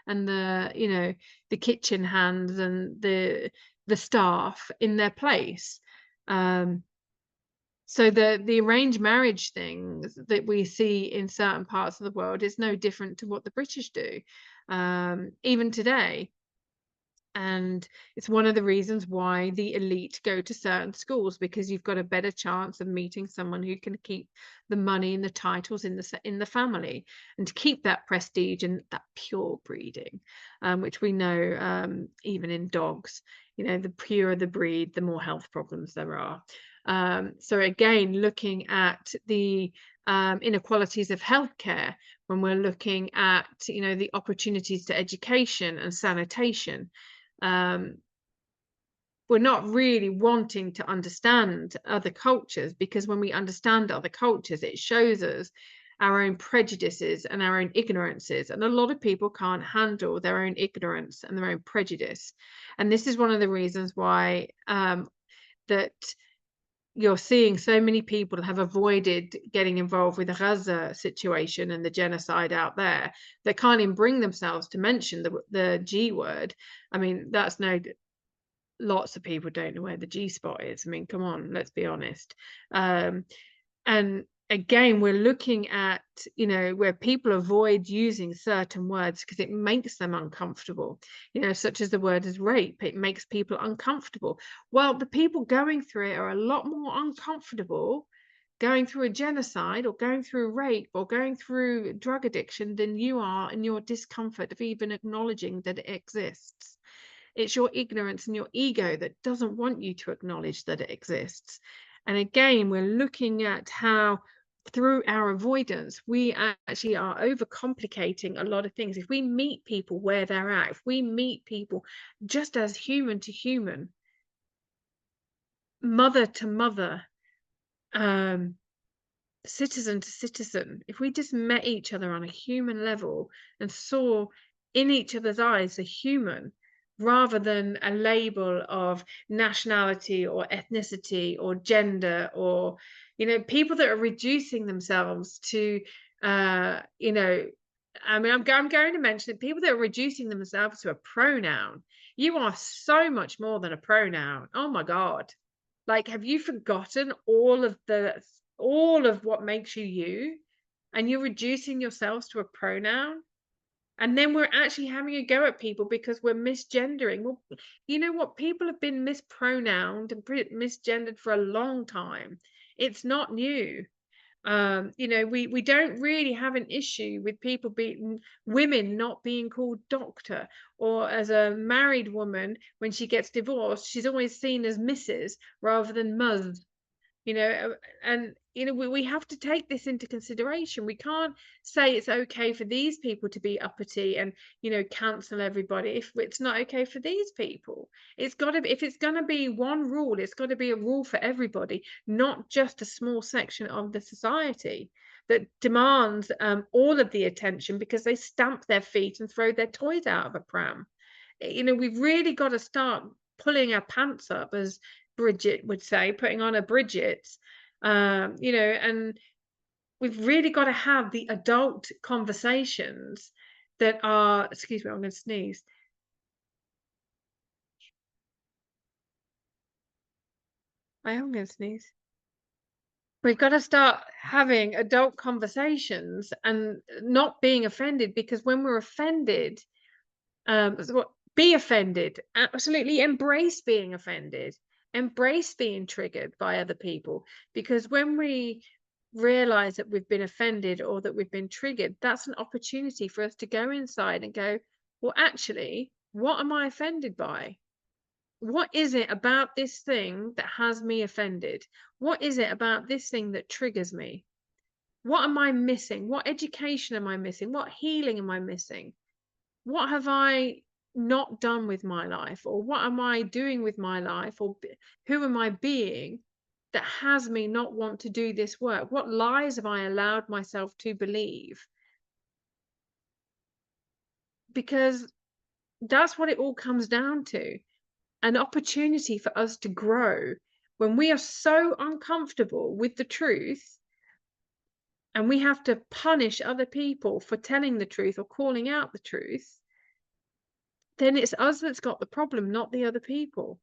the the kitchen hands and the staff in their place. So the arranged marriage things that we see in certain parts of the world is no different to what the British do, even today. And it's one of the reasons why the elite go to certain schools, because you've got a better chance of meeting someone who can keep the money and the titles in the family, and to keep that prestige and that pure breeding, which we know even in dogs, the purer the breed, the more health problems there are. So again, looking at the inequalities of healthcare, when we're looking at the opportunities to education and sanitation, we're not really wanting to understand other cultures, because when we understand other cultures, it shows us our own prejudices and our own ignorances. And a lot of people can't handle their own ignorance and their own prejudice. And this is one of the reasons why that you're seeing so many people have avoided getting involved with the Gaza situation and the genocide out there. They can't even bring themselves to mention the G word. I mean, lots of people don't know where the G spot is. I mean, come on, let's be honest. And again, we're looking at, where people avoid using certain words because it makes them uncomfortable, such as the word as rape. It makes people uncomfortable. Well, the people going through it are a lot more uncomfortable going through a genocide or going through rape or going through drug addiction than you are in your discomfort of even acknowledging that it exists. It's your ignorance and your ego that doesn't want you to acknowledge that it exists. And again, we're looking at how through our avoidance, we actually are overcomplicating a lot of things. If we meet people where they're at, if we meet people just as human to human, mother to mother, citizen to citizen, if we just met each other on a human level and saw in each other's eyes a human, rather than a label of nationality or ethnicity or gender or You know, people that are reducing themselves to, you know, I mean, I'm going to mention it, people that are reducing themselves to a pronoun. You are so much more than a pronoun. Oh my God. Like, have you forgotten all of what makes you you? And you're reducing yourselves to a pronoun? And then we're actually having a go at people because we're misgendering. Well, you know what? People have been mispronounced and misgendered for a long time. It's not new. You know, we don't really have an issue with people being women not being called doctor, or as a married woman, when she gets divorced, she's always seen as Mrs. rather than Ms. You know, and you know, we have to take this into consideration. We can't say it's okay for these people to be uppity and, you know, cancel everybody if it's not okay for these people. It's got to be, if it's going to be one rule, it's got to be a rule for everybody, not just a small section of the society that demands all of the attention because they stamp their feet and throw their toys out of a pram. You know, we've really got to start pulling our pants up, as Bridget would say, putting on a Bridget's, you know, and we've really got to have the adult conversations that are, excuse me, I'm going to sneeze. I am going to sneeze. We've got to start having adult conversations and not being offended, because when we're offended, be offended, absolutely embrace being offended, embrace being triggered by other people, because when we realize that we've been offended or that we've been triggered, that's an opportunity for us to go inside and go, well, actually, what am I offended by? What is it about this thing that has me offended? What is it about this thing that triggers me? What am I missing? What education am I missing? What healing am I missing? What have I not done with my life, or what am I doing with my life, or who am I being that has me not want to do this work? What lies have I allowed myself to believe? Because that's what it all comes down to, an opportunity for us to grow. When we are so uncomfortable with the truth and we have to punish other people for telling the truth or calling out the truth, then it's us that's got the problem, not the other people.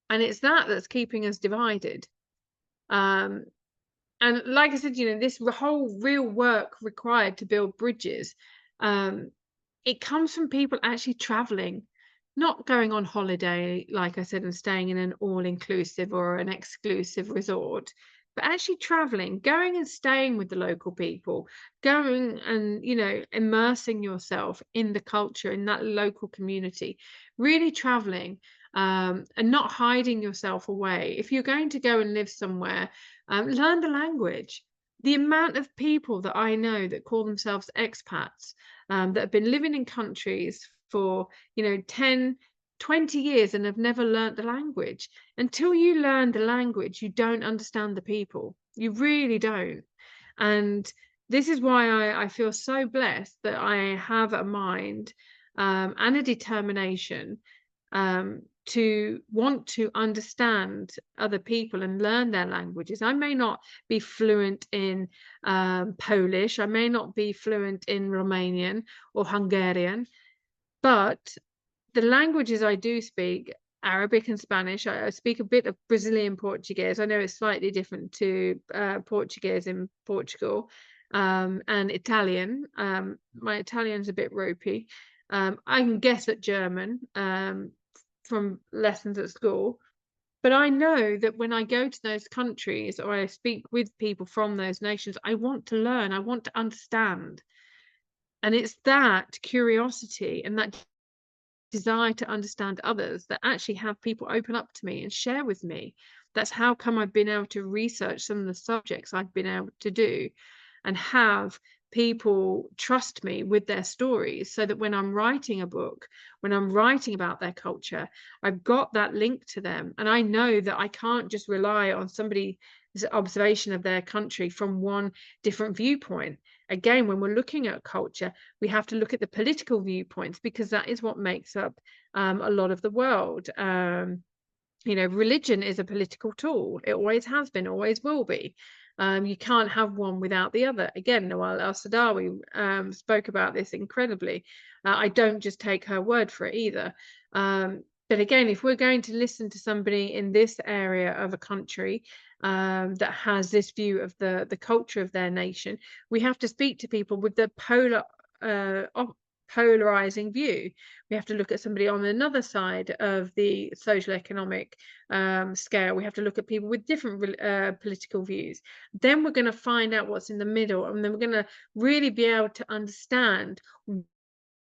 And it's that that's keeping us divided. And like I said, you know, this whole real work required to build bridges, it comes from people actually traveling, not going on holiday, like I said, and staying in an all-inclusive or an exclusive resort, but actually traveling, going and staying with the local people, going and, you know, immersing yourself in the culture, in that local community, really traveling, and not hiding yourself away. If you're going to go and live somewhere, learn the language. The amount of people that I know that call themselves expats, that have been living in countries for, you know, 10, 20 years and have never learnt the language. Until you learn the language, you don't understand the people. You really don't. And this is why I feel so blessed that I have a mind, and a determination, to want to understand other people and learn their languages. I may not be fluent in Polish, I may not be fluent in Romanian or Hungarian, but the languages I do speak, Arabic and Spanish, I speak a bit of Brazilian Portuguese. I know it's slightly different to Portuguese in Portugal, and Italian. My Italian's a bit ropey. I can guess at German, from lessons at school. But I know that when I go to those countries or I speak with people from those nations, I want to learn, I want to understand. And it's that curiosity and that desire to understand others that actually have people open up to me and share with me. That's how come I've been able to research some of the subjects I've been able to do and have people trust me with their stories, so that when I'm writing a book, when I'm writing about their culture, I've got that link to them. And I know that I can't just rely on somebody's observation of their country from one different viewpoint. Again, when we're looking at culture, we have to look at the political viewpoints, because that is what makes up a lot of the world. You know, religion is a political tool. It always has been, always will be. You can't have one without the other. Again, Noel El-Sadawi spoke about this incredibly. I don't just take her word for it either. But again, if we're going to listen to somebody in this area of a country that has this view of the culture of their nation, we have to speak to people with the polarizing view. We have to look at somebody on another side of the social economic scale. We have to look at people with different political views. Then we're going to find out what's in the middle, and then we're going to really be able to understand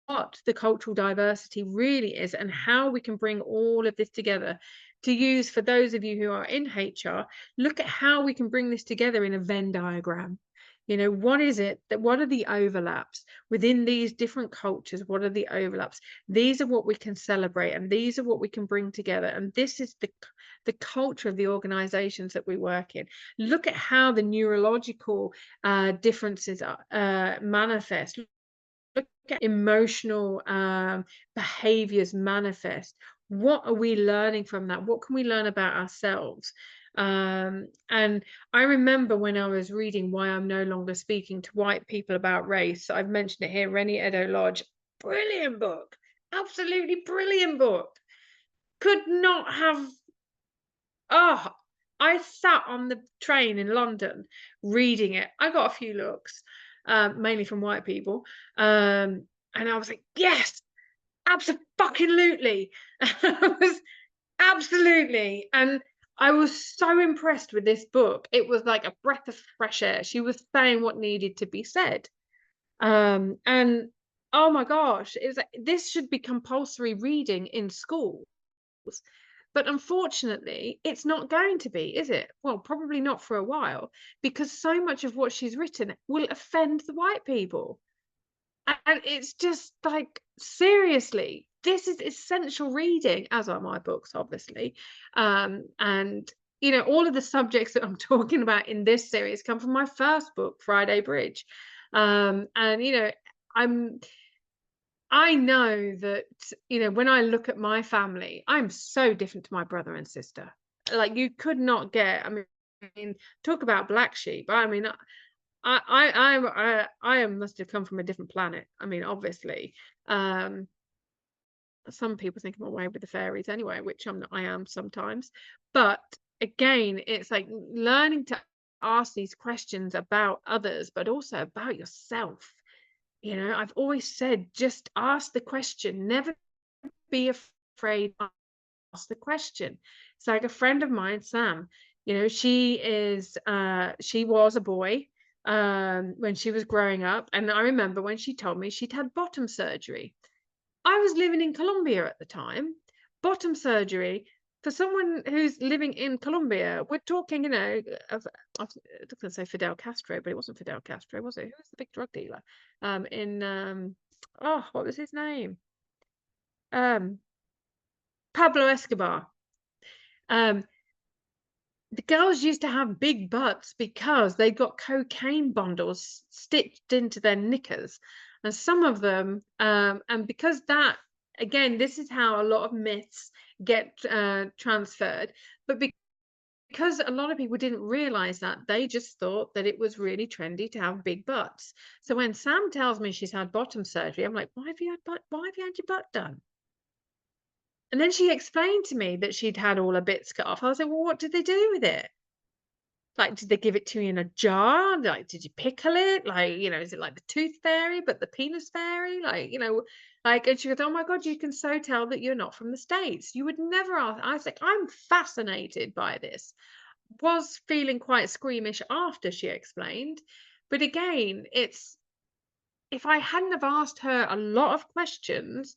what the cultural diversity really is and how we can bring all of this together to use. For those of you who are in HR, look at how we can bring this together in a Venn diagram. You know, what is it that, what are the overlaps within these different cultures? What are the overlaps? These are what we can celebrate, and these are what we can bring together. And this is the culture of the organizations that we work in. Look at how the neurological differences manifest. Look at emotional behaviors manifest. What are we learning from that? What can we learn about ourselves? And I remember when I was reading Why I'm No Longer Speaking to White People About Race, I've mentioned it here, Rennie Edo-Lodge, brilliant book, absolutely brilliant book. Could not have, oh, I sat on the train in London reading it. I got a few looks, mainly from white people. And I was like, yes, absolutely. I was absolutely. And I was so impressed with this book. It was like a breath of fresh air. She was saying what needed to be said. And oh my gosh, it was like, this should be compulsory reading in schools. But unfortunately, it's not going to be, is it? Well, probably not for a while, because so much of what she's written will offend the white people. And it's just like, seriously, this is essential reading, as are my books, obviously. And, you know, all of the subjects that I'm talking about in this series come from my first book, Friday Bridge. And, you know, I know that, you know, when I look at my family, I'm so different to my brother and sister. Like, you could not get, I mean, talk about black sheep. I mean, I must have come from a different planet. I mean, obviously, some people think I'm away with the fairies anyway, which I am sometimes. But again, it's like learning to ask these questions about others, but also about yourself. You know, I've always said, just ask the question, never be afraid to ask the question. It's like a friend of mine, Sam, you know, she was a boy when she was growing up. And I remember when she told me she'd had bottom surgery. I was living in Colombia at the time. Bottom surgery for someone who's living in Colombia, we're talking, you know, I was going to say Fidel Castro, but it wasn't Fidel Castro, was it? Who was the big drug dealer? What was his name? Pablo Escobar. The girls used to have big butts because they got cocaine bundles stitched into their knickers, and some of them, and because that, again, this is how a lot of myths get transferred, but because a lot of people didn't realize that, they just thought that it was really trendy to have big butts. So when Sam tells me she's had bottom surgery, I'm like, why have you had your butt done? And then she explained to me that she'd had all her bits cut off. I was like, well, what did they do with it? Like, did they give it to you in a jar? Like, did you pickle it? Like, you know, is it like the tooth fairy, but the penis fairy? Like, you know, like, and she goes, oh my God, you can so tell that you're not from the States. You would never ask. I was like, I'm fascinated by this. Was feeling quite squeamish after she explained. But again, it's, if I hadn't have asked her a lot of questions,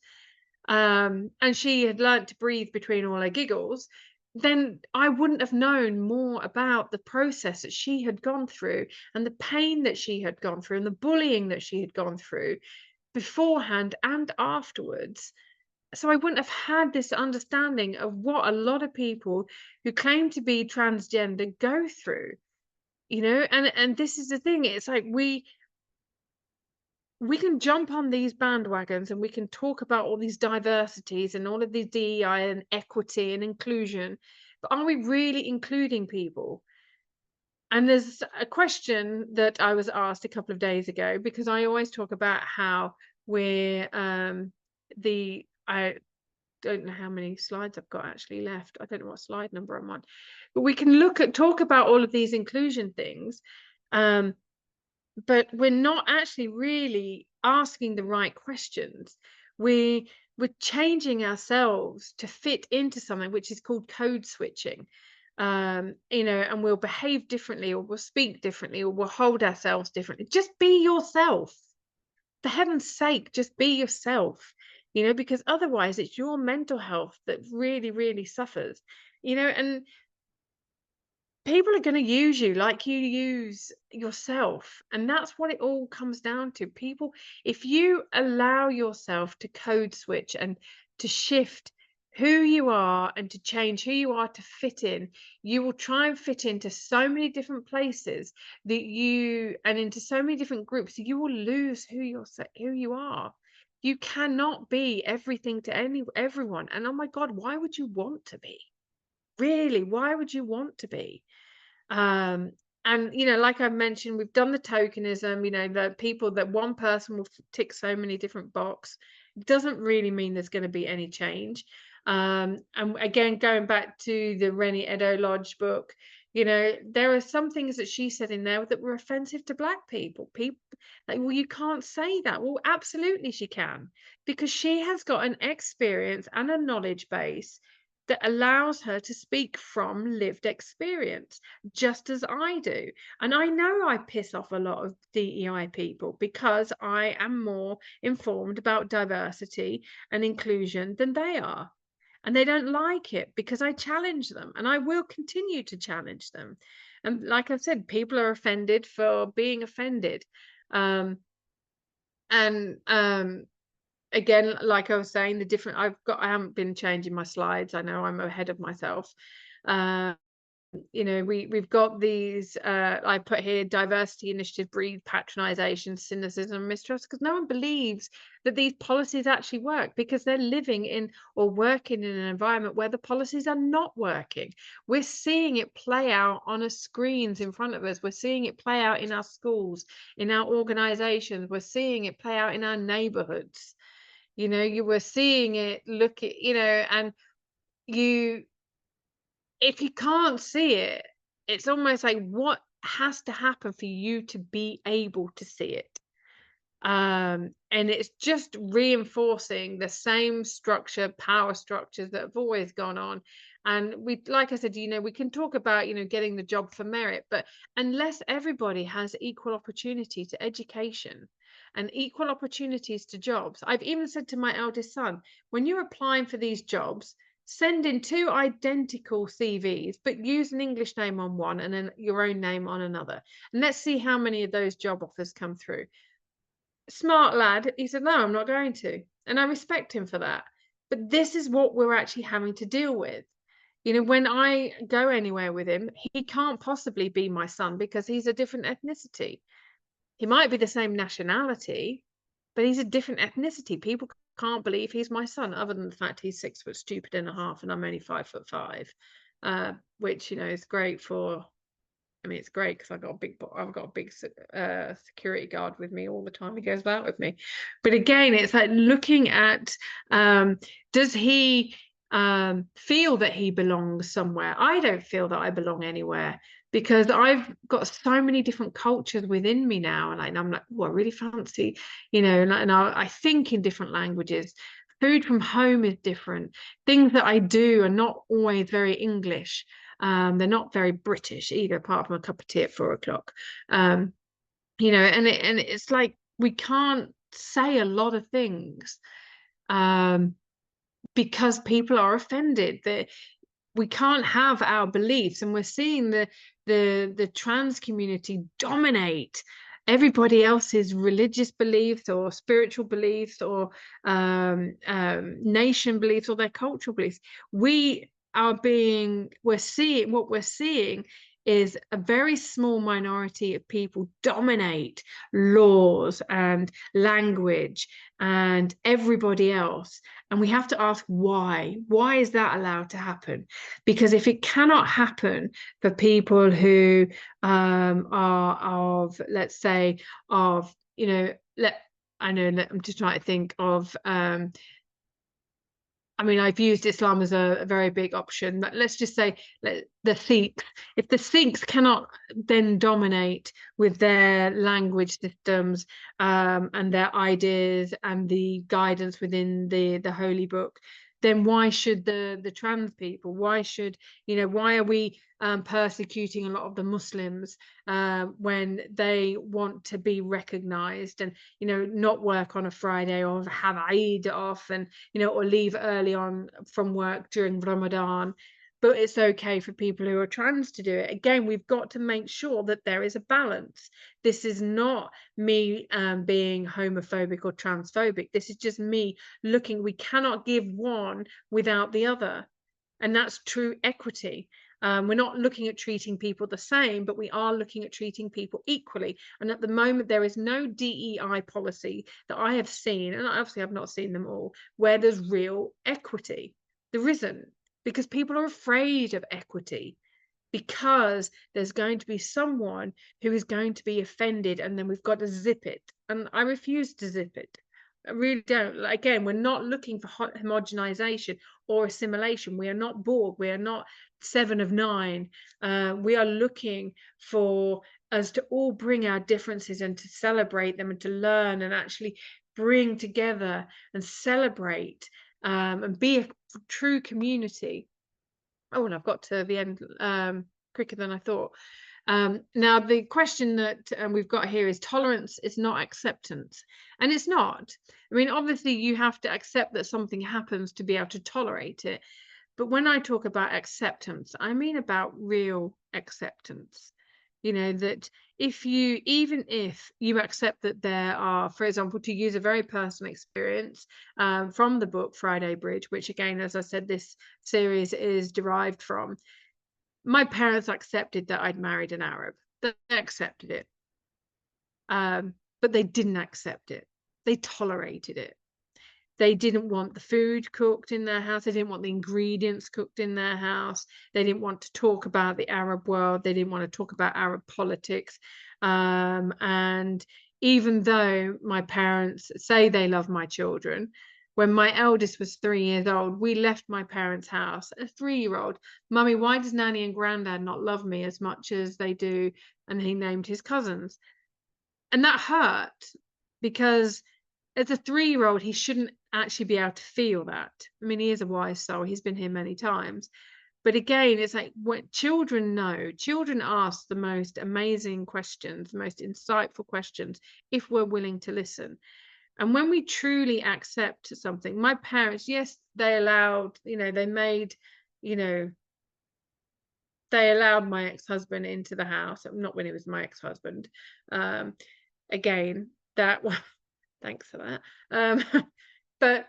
and she had learnt to breathe between all her giggles, then I wouldn't have known more about the process that she had gone through, and the pain that she had gone through, and the bullying that she had gone through beforehand and afterwards. So I wouldn't have had this understanding of what a lot of people who claim to be transgender go through, you know. And this is the thing, it's like we we can jump on these bandwagons and we can talk about all these diversities and all of these DEI and equity and inclusion, but are we really including people? And there's a question that I was asked a couple of days ago, because I always talk about how we're I don't know how many slides I've got actually left. I don't know what slide number I'm on, but we can talk about all of these inclusion things. But we're not actually really asking the right questions. We're changing ourselves to fit into something which is called code switching. You know, and we'll behave differently, or we'll speak differently, or we'll hold ourselves differently. Just be yourself. For heaven's sake, just be yourself, you know, because otherwise it's your mental health that really, really suffers, you know, and people are going to use you like you use yourself. And that's what it all comes down to. People, if you allow yourself to code switch and to shift who you are and to change who you are to fit in, you will try and fit into so many different places and into so many different groups, you will lose who you are. You cannot be everything to everyone. And oh my God, why would you want to be? Really, why would you want to be? And you know, like I mentioned, we've done the tokenism, you know, the people that one person will tick so many different boxes. It doesn't really mean there's going to be any change. And again, going back to the Rennie Edo-Lodge book, you know, there are some things that she said in there that were offensive to Black people. People like, well, you can't say that. Well, absolutely she can, because she has got an experience and a knowledge base that allows her to speak from lived experience, just as I do. And I know I piss off a lot of DEI people because I am more informed about diversity and inclusion than they are. And they don't like it because I challenge them, and I will continue to challenge them. And like I said, people are offended for being offended. And again, like I was saying, I haven't been changing my slides. I know I'm ahead of myself. You know, we've got these, I put here, diversity initiative breed patronization, cynicism, mistrust, because no one believes that these policies actually work, because they're living in or working in an environment where the policies are not working. We're seeing it play out on screens in front of us. We're seeing it play out in our schools, in our organizations. We're seeing it play out in our neighborhoods. You know, you were seeing it, you know, and if you can't see it, it's almost like, what has to happen for you to be able to see it? And it's just reinforcing the same power structures that have always gone on. And like I said, you know, we can talk about, you know, getting the job for merit, but unless everybody has equal opportunity to education and equal opportunities to jobs, I've even said to my eldest son, when you're applying for these jobs, send in 2 identical CVs, but use an English name on one and then your own name on another. And let's see how many of those job offers come through. Smart lad, he said, no, I'm not going to. And I respect him for that. But this is what we're actually having to deal with. You know, when I go anywhere with him, he can't possibly be my son because he's a different ethnicity. He might be the same nationality, but he's a different ethnicity. People can't believe he's my son, other than the fact he's 6 foot stupid and a half and I'm only 5'5", which, you know, is great for, I mean, it's great because I've got a big security guard with me all the time. He goes out with me. But again, it's like looking at, does he feel that he belongs somewhere? I don't feel that I belong anywhere, because I've got so many different cultures within me now. And I'm like, oh, I really fancy, you know, and I think in different languages. Food from home is different. Things that I do are not always very English. They're not very British either, apart from a cup of tea at 4 o'clock. You know, and it's like we can't say a lot of things because people are offended. We can't have our beliefs, and we're seeing the trans community dominate everybody else's religious beliefs or spiritual beliefs or nation beliefs or their cultural beliefs. We're seeing is a very small minority of people dominate laws and language and everybody else. And we have to ask why. Why is that allowed to happen? Because if it cannot happen for people who are of, let's say, of, you know, I'm just trying to think of I mean, I've used Islam as a very big option, but let's just say the Sikhs. If the Sikhs cannot then dominate with their language systems and their ideas and the guidance within the holy book, then why should the trans people? Why should, you know, why are we persecuting a lot of the Muslims when they want to be recognized and, you know, not work on a Friday or have Eid off and, you know, or leave early on from work during Ramadan, but it's okay for people who are trans to do it? Again, we've got to make sure that there is a balance. This is not me being homophobic or transphobic. This is just me looking. We cannot give one without the other, and that's true equity. We're not looking at treating people the same, but we are looking at treating people equally. And at the moment, there is no DEI policy that I have seen, and obviously I've not seen them all, where there's real equity. There isn't, because people are afraid of equity, because there's going to be someone who is going to be offended, and then we've got to zip it. And I refuse to zip it. I really don't. Again, we're not looking for homogenization or assimilation. We are not Borg. We are not Seven of Nine. We are looking for us to all bring our differences and to celebrate them and to learn and actually bring together and celebrate and be a true community. Oh, and I've got to the end quicker than I thought. Now, the question that we've got here is tolerance is not acceptance. And it's not. I mean, obviously, you have to accept that something happens to be able to tolerate it. But when I talk about acceptance, I mean about real acceptance. You know, that even if you accept that there are, for example, to use a very personal experience from the book Friday Bridge, which again, as I said, this series is derived from, my parents accepted that I'd married an Arab. They accepted it. But they didn't accept it. They tolerated it. They didn't want the food cooked in their house. They didn't want the ingredients cooked in their house. They didn't want to talk about the Arab world. They didn't want to talk about Arab politics. And even though my parents say they love my children, when my eldest was 3 years old, we left my parents' house. A 3-year-old, Mummy, why does Nanny and Grandad not love me as much as they do? And he named his cousins. And that hurt, because as a 3-year-old, he shouldn't actually be able to feel that. I mean, he is a wise soul. He's been here many times. But again, it's like what children know. Children ask the most amazing questions, the most insightful questions, if we're willing to listen. And when we truly accept something, my parents, yes, they allowed, you know, they made, you know, they allowed my ex-husband into the house. Not when he was my ex-husband. Again, that one, thanks for that. But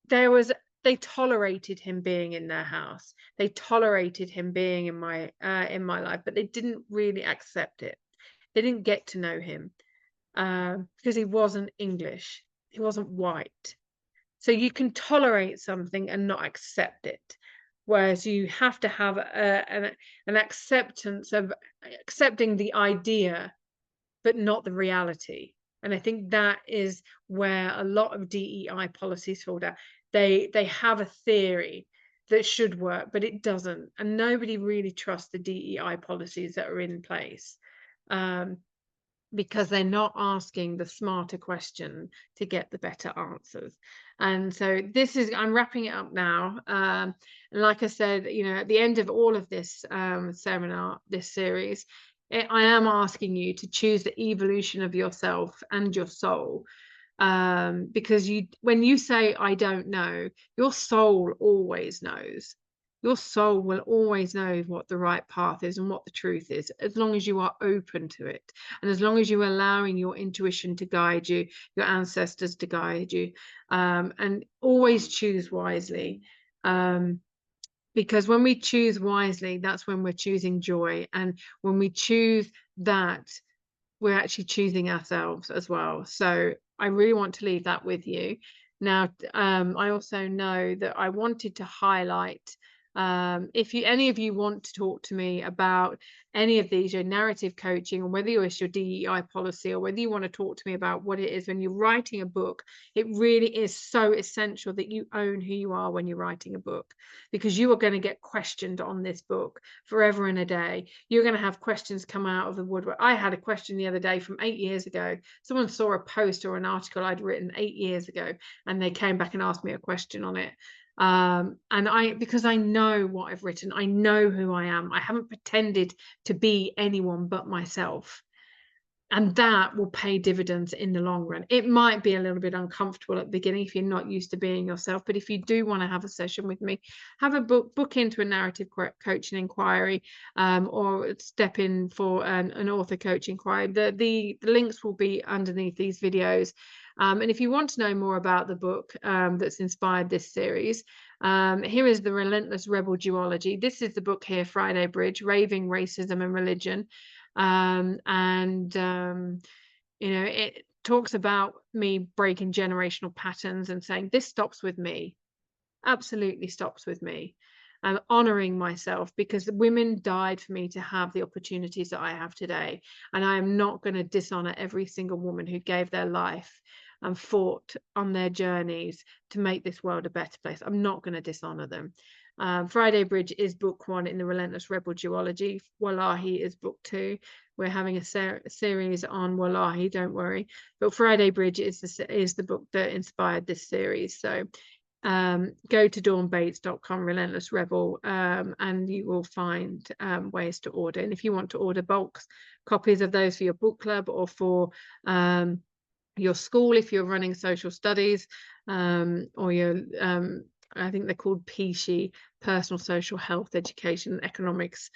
they tolerated him being in their house. They tolerated him being in my life, but they didn't really accept it. They didn't get to know him because he wasn't English. He wasn't white. So you can tolerate something and not accept it. Whereas you have to have an acceptance of accepting the idea, but not the reality. And I think that is where a lot of DEI policies fall down. They have a theory that should work, but it doesn't. And nobody really trusts the DEI policies that are in place because they're not asking the smarter question to get the better answers. And so I'm wrapping it up now. And like I said, you know, at the end of all of this seminar, this series, I am asking you to choose the evolution of yourself and your soul, because when you say I don't know, your soul always knows. Your soul will always know what the right path is and what the truth is, as long as you are open to it, and as long as you're allowing your intuition to guide you, your ancestors to guide you, and always choose wisely. Because when we choose wisely, that's when we're choosing joy. And when we choose that, we're actually choosing ourselves as well. So I really want to leave that with you. Now, I also know that I wanted to highlight, if any of you want to talk to me about any of these, your narrative coaching, or whether it's your DEI policy, or whether you want to talk to me about what it is when you're writing a book, it really is so essential that you own who you are when you're writing a book, because you are going to get questioned on this book forever and a day. You're going to have questions come out of the woodwork. I had a question the other day from 8 years ago. Someone saw a post or an article I'd written 8 years ago, and they came back and asked me a question on it. And because I know what I've written, I know who I am. I haven't pretended to be anyone but myself. And that will pay dividends in the long run. It might be a little bit uncomfortable at the beginning if you're not used to being yourself, but if you do want to have a session with me, have a book into a narrative coaching inquiry, or step in for an author coach inquiry. The links will be underneath these videos. And if you want to know more about the book that's inspired this series, here is The Relentless Rebel Duology. This is the book here, Friday Bridge, Raving Racism and Religion. It talks about me breaking generational patterns and saying this stops with me, absolutely stops with me, and honoring myself, because women died for me to have the opportunities that I have today, and I am not going to dishonor every single woman who gave their life and fought on their journeys to make this world a better place. I'm not going to dishonor them. Friday Bridge is book 1 in the Relentless Rebel duology. Wallahi is book 2. We're having a series on Wallahi, don't worry. But Friday Bridge is the book that inspired this series. So go to dawnbates.com, Relentless Rebel, and you will find ways to order. And if you want to order bulk copies of those for your book club, or for your school, if you're running social studies, or your I think they're called PSHE, personal social health education and economics,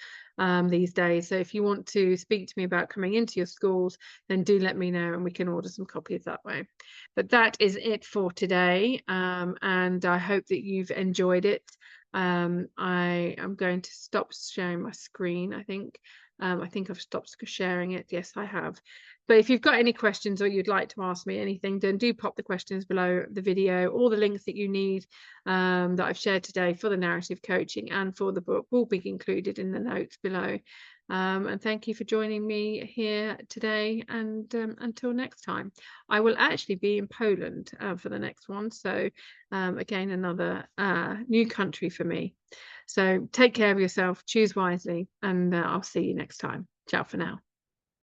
these days. So if you want to speak to me about coming into your schools, then do let me know and we can order some copies that way. But that is it for today, and I hope that you've enjoyed it. I am going to stop sharing my screen. I think I've stopped sharing it. Yes, I have. But if you've got any questions or you'd like to ask me anything, then do pop the questions below the video. All the links that you need that I've shared today for the narrative coaching and for the book will be included in the notes below. And thank you for joining me here today. And until next time, I will actually be in Poland for the next one. So again, another new country for me. So take care of yourself, choose wisely, and I'll see you next time. Ciao for now.